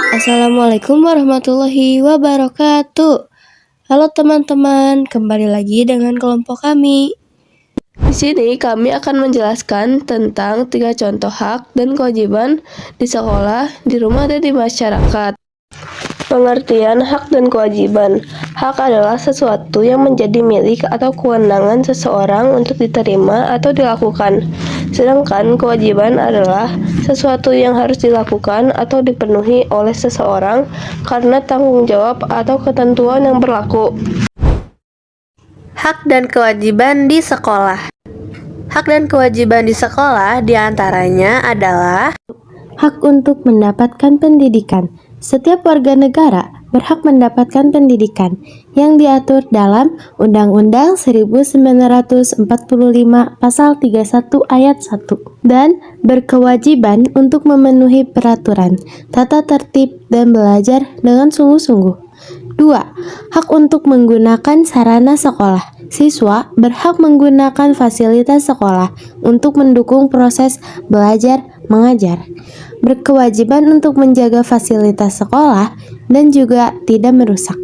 Assalamualaikum warahmatullahi wabarakatuh. Halo teman-teman, kembali lagi dengan kelompok kami. Di sini kami akan menjelaskan tentang 3 contoh hak dan kewajiban di sekolah, di rumah, dan di masyarakat. Pengertian hak dan kewajiban. Hak adalah sesuatu yang menjadi milik atau kewenangan seseorang untuk diterima atau dilakukan. Sedangkan kewajiban adalah sesuatu yang harus dilakukan atau dipenuhi oleh seseorang karena tanggung jawab atau ketentuan yang berlaku. Hak dan kewajiban di sekolah. Hak dan kewajiban di sekolah diantaranya adalah hak untuk mendapatkan pendidikan. Setiap warga negara berhak mendapatkan pendidikan yang diatur dalam Undang-Undang 1945 Pasal 31 Ayat 1 dan berkewajiban untuk memenuhi peraturan, tata tertib, dan belajar dengan sungguh-sungguh. 2. Hak untuk menggunakan sarana sekolah. Siswa berhak menggunakan fasilitas sekolah untuk mendukung proses belajar mengajar. Berkewajiban untuk menjaga fasilitas sekolah dan juga tidak merusak.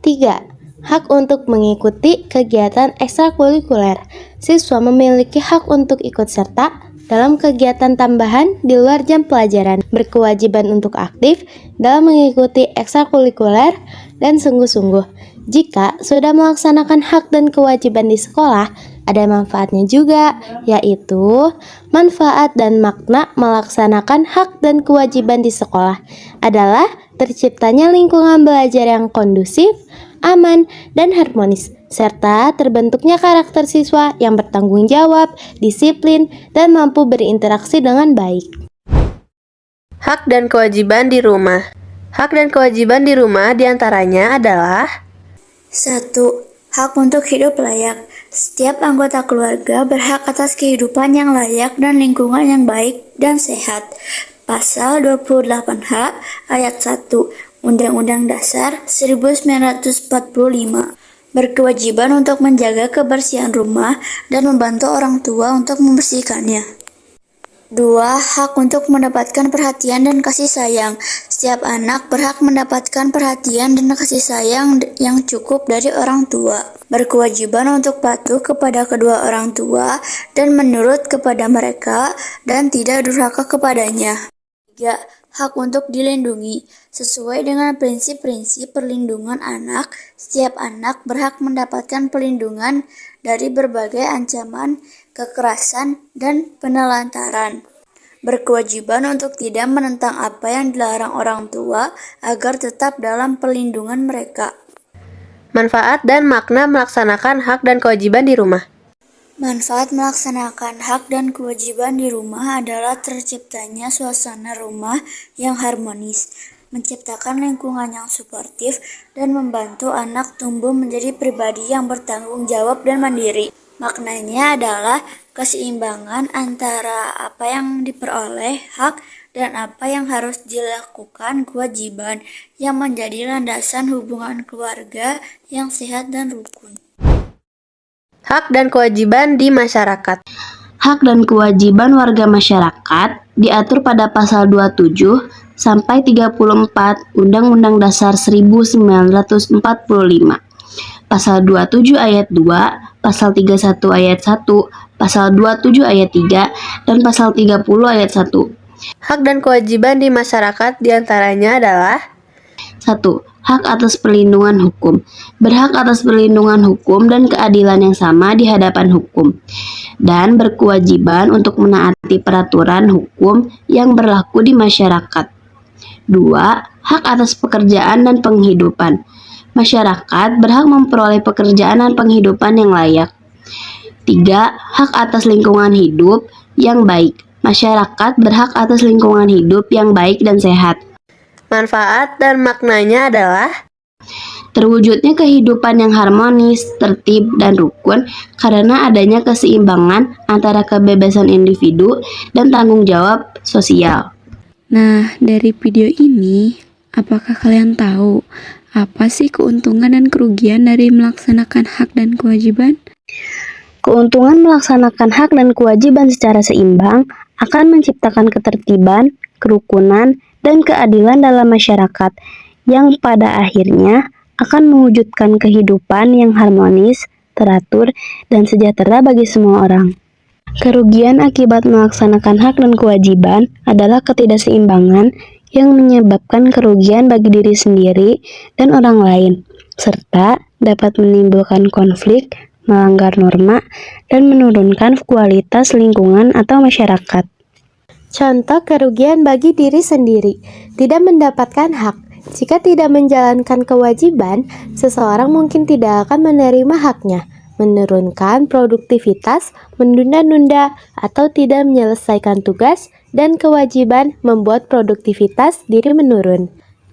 3. Hak untuk mengikuti kegiatan ekstrakurikuler. Siswa memiliki hak untuk ikut serta dalam kegiatan tambahan di luar jam pelajaran, berkewajiban untuk aktif dalam mengikuti ekstrakurikuler dan sungguh-sungguh. Jika sudah melaksanakan hak dan kewajiban di sekolah, ada manfaatnya juga, yaitu manfaat dan makna melaksanakan hak dan kewajiban di sekolah adalah terciptanya lingkungan belajar yang kondusif, aman, dan harmonis, serta terbentuknya karakter siswa yang bertanggung jawab, disiplin, dan mampu berinteraksi dengan baik. Hak dan kewajiban di rumah. Hak dan kewajiban di rumah diantaranya adalah 1. Hak untuk hidup layak. Setiap anggota keluarga berhak atas kehidupan yang layak dan lingkungan yang baik dan sehat. Pasal 28H Ayat 1 Undang-Undang Dasar 1945. Berkewajiban untuk menjaga kebersihan rumah dan membantu orang tua untuk membersihkannya. 2. Hak untuk mendapatkan perhatian dan kasih sayang. Setiap anak berhak mendapatkan perhatian dan kasih sayang yang cukup dari orang tua. Berkewajiban untuk patuh kepada kedua orang tua dan menurut kepada mereka dan tidak durhaka kepadanya. 3. Hak untuk dilindungi. Sesuai dengan prinsip-prinsip perlindungan anak, setiap anak berhak mendapatkan perlindungan dari berbagai ancaman, kekerasan, dan penelantaran. Berkewajiban untuk tidak menentang apa yang dilarang orang tua agar tetap dalam perlindungan mereka. manfaat dan makna melaksanakan hak dan kewajiban di rumah. Manfaat melaksanakan hak dan kewajiban di rumah adalah terciptanya suasana rumah yang harmonis, menciptakan lingkungan yang suportif, dan membantu anak tumbuh menjadi pribadi yang bertanggung jawab dan mandiri. Maknanya adalah keseimbangan antara apa yang diperoleh hak dan apa yang harus dilakukan kewajiban, yang menjadi landasan hubungan keluarga yang sehat dan rukun. Hak dan kewajiban di masyarakat. Hak dan kewajiban warga masyarakat diatur pada pasal 27 sampai 34 Undang-Undang Dasar 1945. Pasal 27 ayat 2, pasal 31 ayat 1, pasal 27 ayat 3, dan pasal 30 ayat 1. Hak dan kewajiban di masyarakat diantaranya adalah 1. Hak atas perlindungan hukum. Berhak atas perlindungan hukum dan keadilan yang sama di hadapan hukum, dan berkewajiban untuk menaati peraturan hukum yang berlaku di masyarakat. 2. Hak atas pekerjaan dan penghidupan. Masyarakat berhak memperoleh pekerjaan dan penghidupan yang layak. 3. Hak atas lingkungan hidup yang baik. Masyarakat berhak atas lingkungan hidup yang baik dan sehat. manfaat dan maknanya adalah terwujudnya kehidupan yang harmonis, tertib, dan rukun karena adanya keseimbangan antara kebebasan individu dan tanggung jawab sosial. Nah, dari video ini, apakah kalian tahu apa sih keuntungan dan kerugian dari melaksanakan hak dan kewajiban? Keuntungan melaksanakan hak dan kewajiban secara seimbang akan menciptakan ketertiban, kerukunan, dan keadilan dalam masyarakat yang pada akhirnya akan mewujudkan kehidupan yang harmonis, teratur, dan sejahtera bagi semua orang. Kerugian akibat melaksanakan hak dan kewajiban adalah ketidakseimbangan yang menyebabkan kerugian bagi diri sendiri dan orang lain, serta dapat menimbulkan konflik, melanggar norma, dan menurunkan kualitas lingkungan atau masyarakat. Contoh kerugian bagi diri sendiri, tidak mendapatkan hak. Jika tidak menjalankan kewajiban, seseorang mungkin tidak akan menerima haknya, menurunkan produktivitas, menunda-nunda, atau tidak menyelesaikan tugas dan kewajiban membuat produktivitas diri menurun.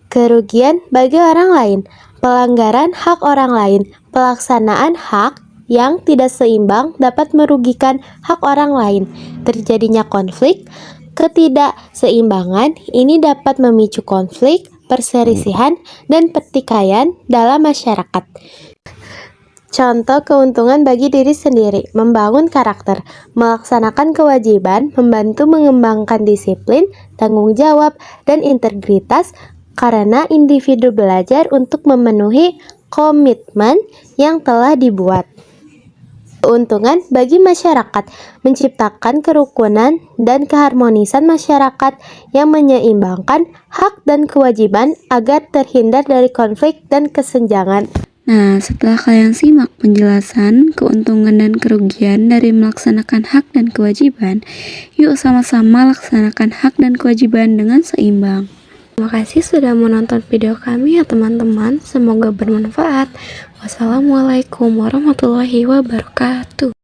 Kerugian bagi orang lain, pelanggaran hak orang lain, pelaksanaan hak yang tidak seimbang dapat merugikan hak orang lain. Terjadinya konflik, ketidakseimbangan ini dapat memicu konflik, perselisihan, dan pertikaian dalam masyarakat. Contoh keuntungan bagi diri sendiri, membangun karakter, melaksanakan kewajiban, membantu mengembangkan disiplin, tanggung jawab, dan integritas karena individu belajar untuk memenuhi komitmen yang telah dibuat. Keuntungan bagi masyarakat, menciptakan kerukunan dan keharmonisan masyarakat yang menyeimbangkan hak dan kewajiban agar terhindar dari konflik dan kesenjangan. Nah, setelah kalian simak penjelasan keuntungan dan kerugian dari melaksanakan hak dan kewajiban, yuk sama-sama laksanakan hak dan kewajiban dengan seimbang. Terima kasih sudah menonton video kami ya teman-teman, semoga bermanfaat. Wassalamualaikum warahmatullahi wabarakatuh.